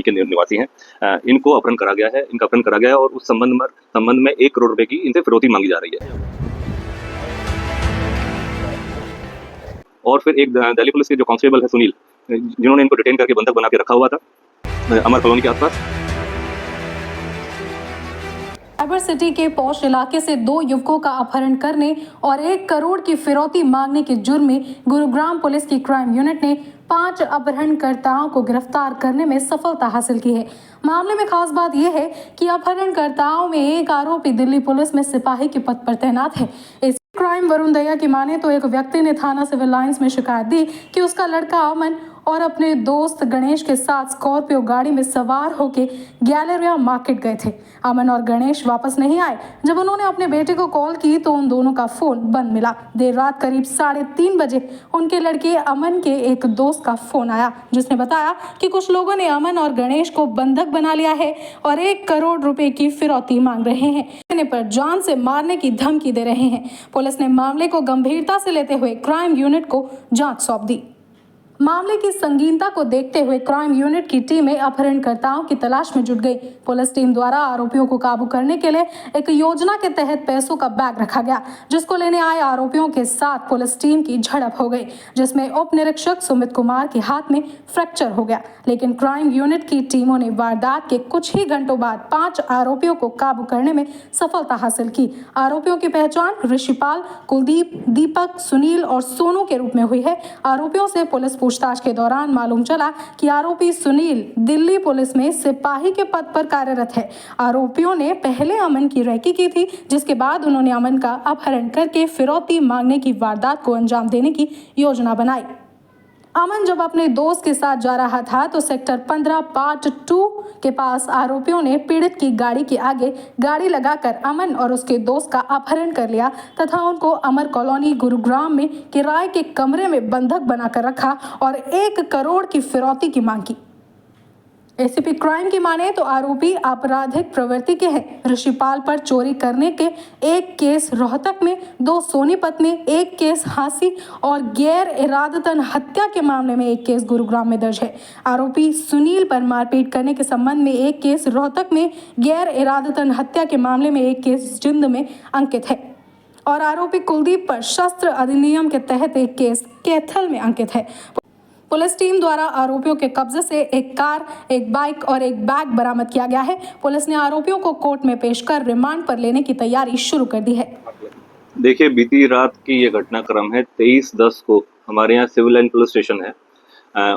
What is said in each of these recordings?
के निवासी हैं। इनको अपहरण करा गया है, इनका अपहरण करा गया है और उस संबंध में 1 करोड़ रुपए की इनसे फिरौती मांगी जा रही है। और फिर एक दिल्ली पुलिस के जो कांस्टेबल है सुनील, जिन्होंने इनको डिटेन करके बंधक बना के रखा हुआ था अमर कॉलोनी के आसपास। साइबर सिटी के पौष इलाके से 2 युवकों का अपहरण करने और 1 करोड़ की फिरौती मांगने के जुर्म में गुरुग्राम पुलिस की क्राइम यूनिट ने 5 अपहरणकर्ताओं को गिरफ्तार करने में सफलता हासिल की है। मामले में खास बात यह है कि अपहरणकर्ताओं में एक आरोपी दिल्ली पुलिस में सिपाही के पद पर तैनात है। इस क्राइम वरुण दया की माने तो एक व्यक्ति ने थाना सिविल लाइंस में शिकायत दी कि उसका लड़का अमन और अपने दोस्त गणेश के साथ स्कॉर्पियो गाड़ी में सवार होकर गैलेरिया मार्केट गए थे। अमन और गणेश वापस नहीं आए। जब उन्होंने अपने बेटे को कॉल की तो उन दोनों का फोन बंद मिला। देर रात करीब 3:30 बजे उनके लड़के अमन के एक दोस्त का फोन आया, जिसने बताया कि कुछ लोगों ने अमन और गणेश को बंधक बना लिया है और 1 करोड़ रुपए की फिरौती मांग रहे हैं, पर जान से मारने की धमकी दे रहे हैं। पुलिस ने मामले को गंभीरता से लेते हुए क्राइम यूनिट को जांच सौंप दी। मामले की संगीनता को देखते हुए क्राइम यूनिट की टीमें अपहरणकर्ताओं की तलाश में जुट गई। पुलिस टीम द्वारा आरोपियों को काबू करने के लिए एक योजना के तहत पैसों का बैग रखा गया, जिसको लेने आए आरोपियों के साथ पुलिस टीम की झड़प हो गई, जिसमें उप निरीक्षक सुमित कुमार के हाथ में फ्रैक्चर हो गया। लेकिन क्राइम यूनिट की टीमों ने वारदात के कुछ ही घंटों बाद 5 आरोपियों को काबू करने में सफलता हासिल की। आरोपियों की पहचान ऋषिपाल, कुलदीप, दीपक, सुनील और सोनू के रूप में हुई है। आरोपियों से पुलिस पूछताछ के दौरान मालूम चला कि आरोपी सुनील दिल्ली पुलिस में सिपाही के पद पर कार्यरत है। आरोपियों ने पहले अमन की रेकी की थी, जिसके बाद उन्होंने अमन का अपहरण करके फिरौती मांगने की वारदात को अंजाम देने की योजना बनाई। अमन जब अपने दोस्त के साथ जा रहा था तो सेक्टर 15 पार्ट 2 के पास आरोपियों ने पीड़ित की गाड़ी के आगे गाड़ी लगाकर अमन और उसके दोस्त का अपहरण कर लिया तथा उनको अमर कॉलोनी गुरुग्राम में किराए के कमरे में बंधक बनाकर रखा और 1 करोड़ की फिरौती की मांग की। एसीपी क्राइम की माने तो आरोपी आपराधिक प्रवृत्ति के हैं। ऋषिपाल पर चोरी करने के 1 केस रोहतक में, 2 सोनीपत में, 1 केस हांसी और गैर इरादतन हत्या के मामले में 1 केस गुरुग्राम में दर्ज है। आरोपी सुनील पर मारपीट करने के संबंध में 1 केस रोहतक में, गैर इरादतन हत्या के मामले में 1 केस जिंद में अंकित है और आरोपी कुलदीप पर शस्त्र अधिनियम के तहत 1 केस कैथल में अंकित है। पुलिस टीम द्वारा आरोपियों के कब्जे से 1 कार, 1 बाइक और 1 बैग बरामद किया गया है। पुलिस ने आरोपियों को कोर्ट में पेश कर रिमांड पर लेने की तैयारी शुरू कर दी है। देखिए, बीती रात की ये घटनाक्रम है। 23/10 को हमारे यहाँ सिविल लाइन पुलिस स्टेशन है,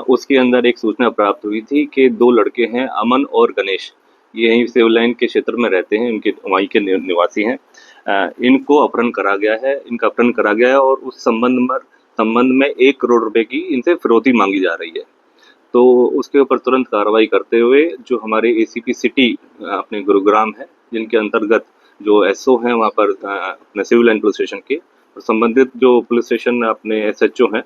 उसके अंदर एक सूचना प्राप्त हुई थी कि 2 लड़के हैं अमन और गणेश, ये यहीं सिविल लाइन के क्षेत्र में रहते हैं, इनके वहीं के निवासी हैं। इनको अपहरण करा गया है, इनका अपहरण करा गया है और उस संबंध में 1 करोड़ रुपए की इनसे फिरौती मांगी जा रही है। तो उसके ऊपर तुरंत कार्रवाई करते हुए जो हमारे एसीपी सिटी अपने गुरुग्राम है, जिनके अंतर्गत जो एसओ हैं वहाँ पर अपने सिविल लाइन पुलिस स्टेशन के और संबंधित जो पुलिस स्टेशन अपने एसएचओ हैं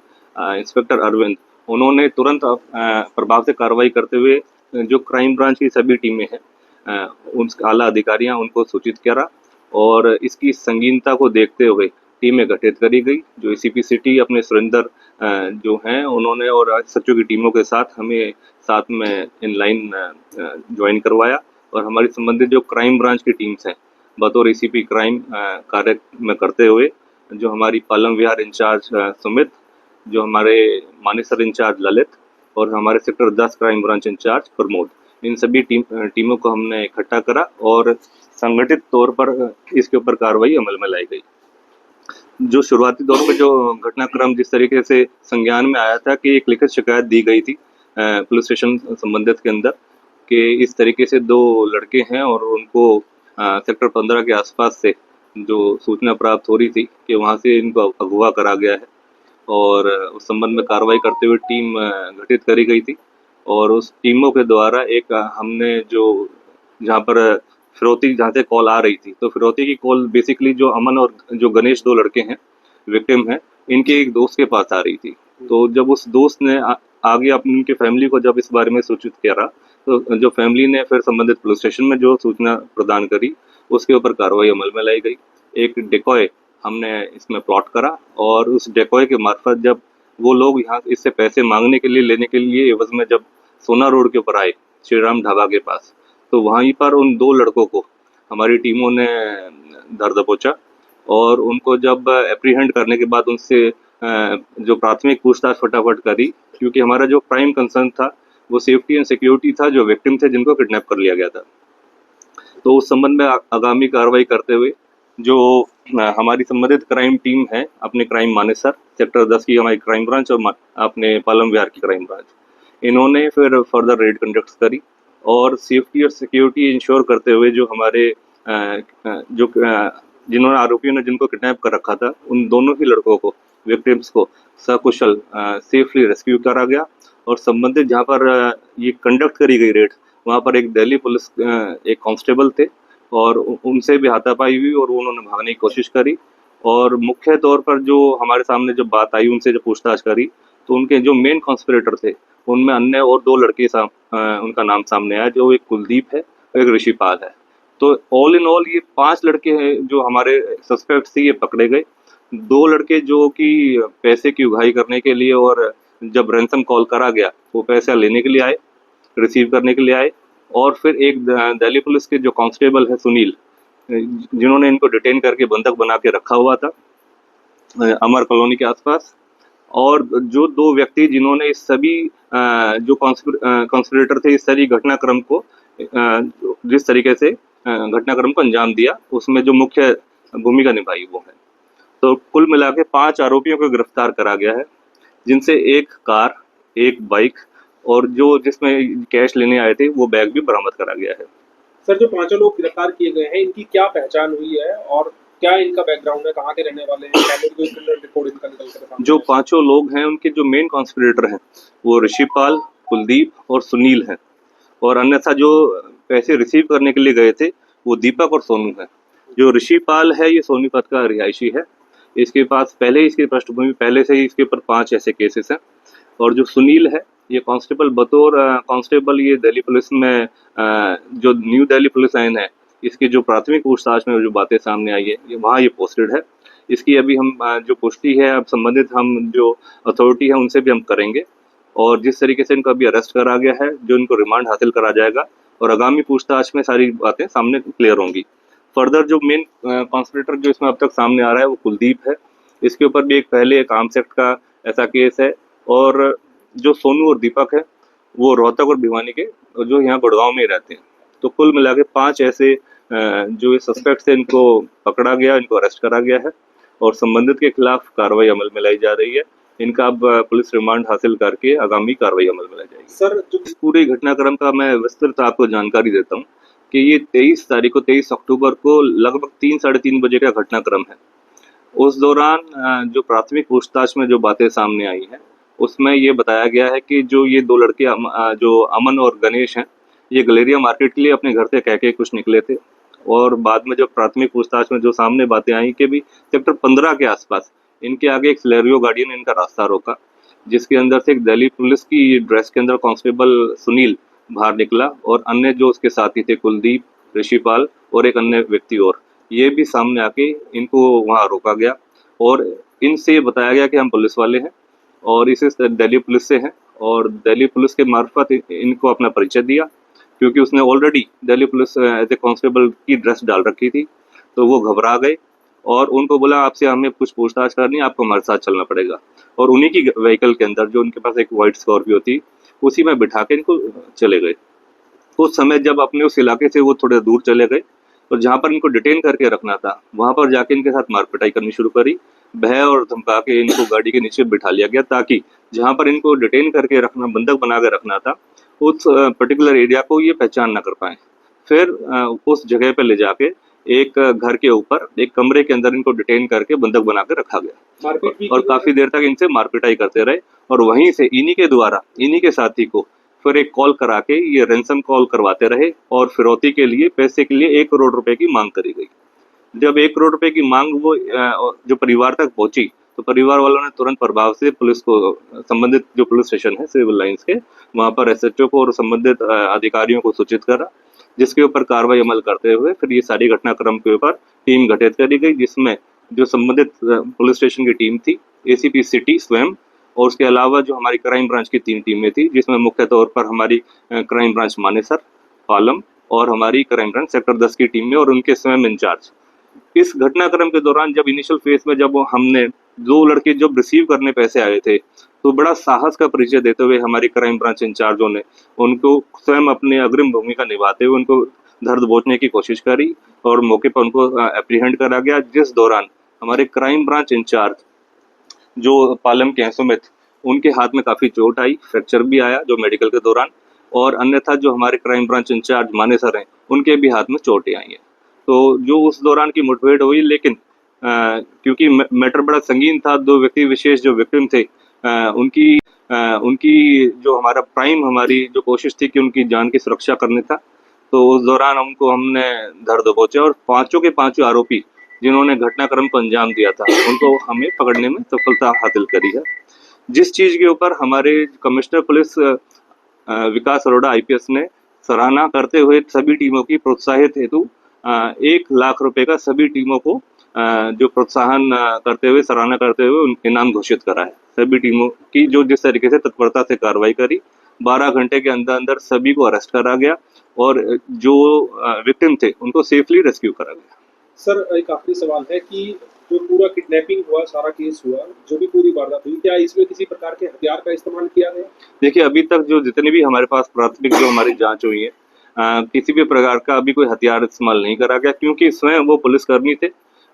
इंस्पेक्टर अरविंद, उन्होंने तुरंत प्रभाव से कार्रवाई करते हुए जो क्राइम ब्रांच की सभी टीमें हैं उन आला अधिकारियाँ उनको सूचित करा और इसकी संगीनता को देखते हुए टीमें गठित करी गई। जो एसीपी सिटी अपने सुरेंद्र जो हैं उन्होंने और एसएचओ की टीमों के साथ हमें साथ में इन लाइन ज्वाइन करवाया और हमारी संबंधित जो क्राइम ब्रांच की टीम्स हैं बतौर एसीपी क्राइम कार्य में करते हुए जो हमारी पालम विहार इंचार्ज सुमित, जो हमारे मानेसर इंचार्ज ललित और हमारे sector 10 crime branch in charge Pramod, इन सभी टीमों को हमने इकट्ठा करा और संगठित तौर पर इसके ऊपर कार्रवाई अमल में लाई गई। जो शुरुआती दौर पे जो घटनाक्रम जिस तरीके से संज्ञान में आया था कि एक लिखित शिकायत दी गई थी पुलिस स्टेशन संबंधित के अंदर कि इस तरीके से 2 लड़के हैं और उनको सेक्टर 15 के आसपास से जो सूचना प्राप्त हो रही थी कि वहाँ से इनको अगवा करा गया है और उस संबंध में कार्रवाई करते हुए टीम गठित करी गई थी और उस टीमों के द्वारा एक हमने जो जहाँ पर फिरौती जहाँ से कॉल आ रही थी, तो फिरौती की कॉल बेसिकली जो अमन और जो गणेश 2 लड़के हैं विक्टिम हैं, इनके एक दोस्त के पास आ रही थी। तो जब उस दोस्त ने आगे अपनी उनकी फैमिली को जब इस बारे में सूचित किया तो जो फैमिली ने फिर संबंधित पुलिस स्टेशन में जो सूचना प्रदान करी उसके ऊपर कार्रवाई अमल में लाई गई। एक डेकॉय हमने इसमें प्लॉट करा और उस डेकॉय के मार्फत जब वो लोग यहाँ इससे पैसे मांगने के लिए लेने के लिए एवज में जब सोना रोड के ऊपर आए श्री राम ढाबा के पास। तो वहीं पर उन 2 लड़कों को हमारी टीमों ने धर दबोचा और उनको जब एप्रीहेंड करने के बाद उनसे जो प्राथमिक पूछताछ फटाफट करी, क्योंकि हमारा जो प्राइम कंसर्न था वो सेफ्टी एंड सिक्योरिटी था, जो विक्टिम थे जिनको किडनैप कर लिया गया था। तो उस संबंध में आगामी कार्रवाई करते हुए जो हमारी संबंधित क्राइम टीम है, अपने क्राइम मानेसर सेक्टर 10 की हमारी क्राइम ब्रांच और अपने पालम विहार की क्राइम ब्रांच, इन्होंने फिर फर्दर रेड कंडक्ट करी और सेफ्टी और सिक्योरिटी इंश्योर करते हुए जो हमारे जिन्होंने आरोपियों ने जिनको किडनैप कर रखा था, उन दोनों ही लड़कों को, विक्टिम्स को सकुशल सेफली रेस्क्यू करा गया। और संबंधित जहाँ पर ये कंडक्ट करी गई रेड, वहाँ पर एक दिल्ली पुलिस एक कांस्टेबल थे और उनसे भी हाथापाई हुई और उन्होंने भागने की कोशिश करी। और मुख्य तौर पर जो हमारे सामने जब बात आई, उनसे जब पूछताछ करी, तो उनके जो मेन कॉन्स्पिरेटर थे उनमें अन्य और 2 लड़के उनका नाम सामने आया, जो एक कुलदीप है और एक ऋषिपाल है। तो ऑल इन ऑल ये 5 लड़के हैं जो हमारे सस्पेक्ट थे, ये पकड़े गए। 2 लड़के जो कि पैसे की उगाही करने के लिए और जब रैंसम कॉल करा गया वो पैसा लेने के लिए आए, रिसीव करने के लिए आए। और फिर एक दिल्ली पुलिस के जो कांस्टेबल है सुनील, जिन्होंने इनको डिटेन करके बंधक बना के रखा हुआ था अमर कॉलोनी के आसपास। और जो 2 व्यक्ति जिन्होंने इस सभी जो कॉन्स्पिरेटर थे इस सारी घटनाक्रम को जिस तरीके से घटनाक्रम को अंजाम दिया, उसमें जो मुख्य भूमिका निभाई वो है। तो कुल मिला के 5 आरोपियों को गिरफ्तार करा गया है, जिनसे एक कार, एक बाइक और जो जिसमें कैश लेने आए थे वो बैग भी बरामद करा गया है। सर, जो 5 लोग गिरफ्तार किए गए हैं, इनकी क्या पहचान हुई है और क्या इनका बैकग्राउंड है, कहाँ के रहने वाले हैं? पहले कोई क्रिमिनल रिकॉर्ड इनका निकल कर सामने जो 5 लोग हैं उनके जो मेन कॉन्स्पिरेटर हैं वो ऋषिपाल, कुलदीप और सुनील हैं। और अन्यथा जो पैसे रिसीव करने के लिए गए थे वो दीपक और सोनू है। जो ऋषिपाल है ये सोनीपत का रिहायशी है, इसके पास पहले ही इसकी पृष्ठभूमि पहले से ही इसके ऊपर 5 ऐसे केसेस हैं। और जो सुनील है ये कांस्टेबल बतौर कांस्टेबल ये दिल्ली पुलिस में जो न्यू दिल्ली पुलिस लाइन है, इसकी जो प्राथमिक पूछताछ में जो बातें सामने आई है ये वहाँ ये पोस्टेड है। इसकी अभी हम जो पुष्टि है अब संबंधित हम जो अथॉरिटी है उनसे भी हम करेंगे। और जिस तरीके से इनको अभी अरेस्ट करा गया है, जो इनको रिमांड हासिल करा जाएगा और आगामी पूछताछ में सारी बातें सामने क्लियर होंगी। फर्दर जो मेन कॉन्स्पिरेटर जो इसमें अब तक सामने आ रहा है वो कुलदीप है। इसके ऊपर भी एक पहले एक आर्म्स एक्ट का ऐसा केस है। और जो सोनू और दीपक है वो रोहतक और भिवानी के जो यहाँ गुड़गांव में ही रहते हैं। तो कुल मिला के 5 ऐसे जो सस्पेक्ट्स थे इनको पकड़ा गया, इनको अरेस्ट करा गया है और संबंधित के खिलाफ कार्रवाई अमल में लाई जा रही है। इनका अब पुलिस रिमांड हासिल करके आगामी कार्रवाई अमल में लाई जाएगी। सर, जो इस पूरे घटनाक्रम का मैं विस्तृत आपको जानकारी देता हूँ कि ये 23 अक्टूबर को लगभग 3 साढ़े 3 बजे का घटनाक्रम है। उस दौरान जो प्राथमिक पूछताछ में जो बातें सामने आई हैं उसमें ये बताया गया है कि जो ये 2 लड़के जो अमन और गणेश हैं, ये गलेरिया मार्केट के लिए अपने घर से कह के कुछ निकले थे। और बाद में जब प्राथमिक पूछताछ में जो सामने बातें आई कि भी सेक्टर 15 के आसपास इनके आगे एक सिलेरियो गाड़ी ने इनका रास्ता रोका, जिसके अंदर से एक दिल्ली पुलिस की ड्रेस के अंदर कांस्टेबल सुनील बाहर निकला और अन्य जो उसके साथी थे कुलदीप, ऋषिपाल और एक अन्य व्यक्ति और, ये भी सामने आके इनको वहाँ रोका गया। और इनसे बताया गया कि हम पुलिस वाले हैं और इसे दिल्ली पुलिस से हैं। और दिल्ली पुलिस के मार्फत इनको अपना परिचय दिया, क्योंकि उसने already Delhi police as a constable की ड्रेस डाल रखी थी। तो वो घबरा गए और उनको बोला आपसे हमें कुछ पूछताछ करनी है, आपको हमारे साथ चलना पड़ेगा। और उन्हीं की व्हीकल के अंदर जो उनके पास एक वाइट स्कॉर्पियो थी उसी में बिठा के इनको चले गए। उस समय जब अपने उस इलाके से वो थोड़े दूर चले गए और जहाँ पर इनको डिटेन करके रखना था वहाँ पर जाके इनके साथ मारपिटाई करनी शुरू करी। भय और धमका के इनको गाड़ी के नीचे बिठा लिया गया ताकि जहाँ पर इनको डिटेन करके रखना, बंधक बना के रखना था, उस पर्टिकुलर एरिया को ये पहचान ना कर पाए। फिर उस जगह पे ले जाके एक घर के ऊपर एक कमरे के अंदर इनको डिटेन करके बंधक बना के रखा गया और काफी देर तक इनसे मारपिटाई करते रहे। और वहीं से इन्हीं के द्वारा इन्हीं के साथी को फिर एक कॉल करा के ये रैंसम कॉल करवाते रहे और फिरौती के लिए पैसे के लिए 1 करोड़ रुपए की मांग करी गई। जब 1 करोड़ रुपए की मांग वो जो परिवार तक पहुंची तो परिवार वालों ने तुरंत प्रभाव से पुलिस को, संबंधित जो पुलिस स्टेशन है सिविल लाइंस के, वहां पर एसएचओ को और संबंधित अधिकारियों को सूचित करा, जिसके ऊपर कार्रवाई अमल करते हुए फिर ये सारी घटनाक्रम के ऊपर टीम गठित करी गई, जिसमें जो संबंधित पुलिस स्टेशन की टीम थी, एसीपी सिटी स्वयं और उसके अलावा जो हमारी क्राइम ब्रांच की 3 टीमें थी, जिसमें मुख्य तौर पर हमारी क्राइम ब्रांच मानेसर, पालम और हमारी क्राइम ब्रांच सेक्टर 10 की टीम में और उनके स्वयं इंचार्ज। इस घटनाक्रम के दौरान जब इनिशियल फेज में जब हमने 2 लड़के जब रिसीव करने पैसे आए थे, तो बड़ा साहस का परिचय देते हुए हमारी क्राइम ब्रांच इंचार्जों ने उनको स्वयं अपनी अग्रिम भूमिका निभाते हुए उनको धर दबोचने की कोशिश करी और मौके पर उनको एप्रीहेंड करा गया, जिस दौरान हमारे क्राइम ब्रांच इंचार्ज जो पालम के हैं सुमित, उनके हाथ में काफ़ी चोट आई, फ्रैक्चर भी आया जो मेडिकल के दौरान, और अन्यथा जो हमारे क्राइम ब्रांच इंचार्ज मानेसर हैं, उनके भी हाथ में चोटें आई हैं। तो जो उस दौरान की मुठभेड़ हुई, लेकिन क्योंकि मैटर बड़ा संगीन था, 2 व्यक्ति विशेष जो विक्टिम थे, उनकी जो हमारा प्राइम हमारी जो कोशिश थी कि उनकी जान की सुरक्षा करने था, तो उस दौरान हमने धर दबोचे और पाँचों के पाँचों आरोपी जिन्होंने घटनाक्रम को अंजाम दिया था, उनको हमें पकड़ने में सफलता हासिल करी है। जिस चीज़ के ऊपर हमारे कमिश्नर पुलिस विकास अरोड़ा आईपीएस ने सराहना करते हुए सभी टीमों की प्रोत्साहित हेतु 1 लाख रुपए का सभी टीमों को जो प्रोत्साहन करते हुए सराहना करते हुए इनाम घोषित करा है। सभी टीमों की जो जिस तरीके से तत्परता से कार्रवाई करी, 12 घंटे के अंदर अंदर सभी को अरेस्ट करा गया और जो विक्टिम थे उनको सेफली रेस्क्यू करा गया। सर, एक आखिरी सवाल है कि जो पूरा किडनैपिंग हुआ, सारा केस हुआ, जो भी पूरी वारदात हुई, क्या इसमें किसी प्रकार के हथियार का इस्तेमाल किया गया? देखिए, अभी तक जो जितने भी हमारे पास प्राथमिक जो हमारी जांच हुई है, किसी भी प्रकार का अभी कोई हथियार इस्तेमाल नहीं करा गया, क्योंकि स्वयं वो पुलिसकर्मी थे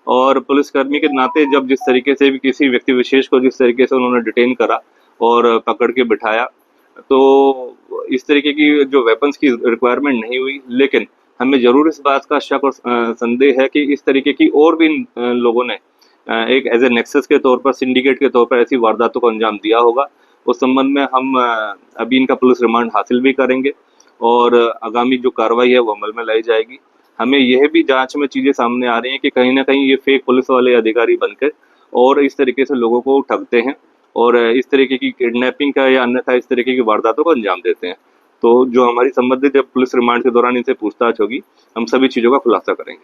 और पुलिसकर्मी के नाते जब जिस तरीके से भी किसी व्यक्ति विशेष को जिस तरीके से उन्होंने डिटेन करा और पकड़ के बिठाया, तो इस तरीके की जो वेपन्स की रिक्वायरमेंट नहीं हुई। लेकिन हमें ज़रूर इस बात का शक और संदेह है कि इस तरीके की और भी लोगों ने एक एज ए नेक्सस के तौर पर, सिंडिकेट के तौर पर ऐसी वारदातों को अंजाम दिया होगा। उस संबंध में हम अभी इनका पुलिस रिमांड हासिल भी करेंगे और आगामी जो कार्रवाई है वो अमल में लाई जाएगी। हमें यह भी जांच में चीज़ें सामने आ रही हैं कि कहीं ना कहीं ये फेक पुलिस वाले अधिकारी बनकर और इस तरीके से लोगों को ठगते हैं और इस तरीके की किडनैपिंग का या अन्यथा इस तरीके की वारदातों को अंजाम देते हैं। तो जो हमारी संबंधित जब पुलिस रिमांड के दौरान इनसे पूछताछ होगी, हम सभी चीज़ों का खुलासा करेंगे।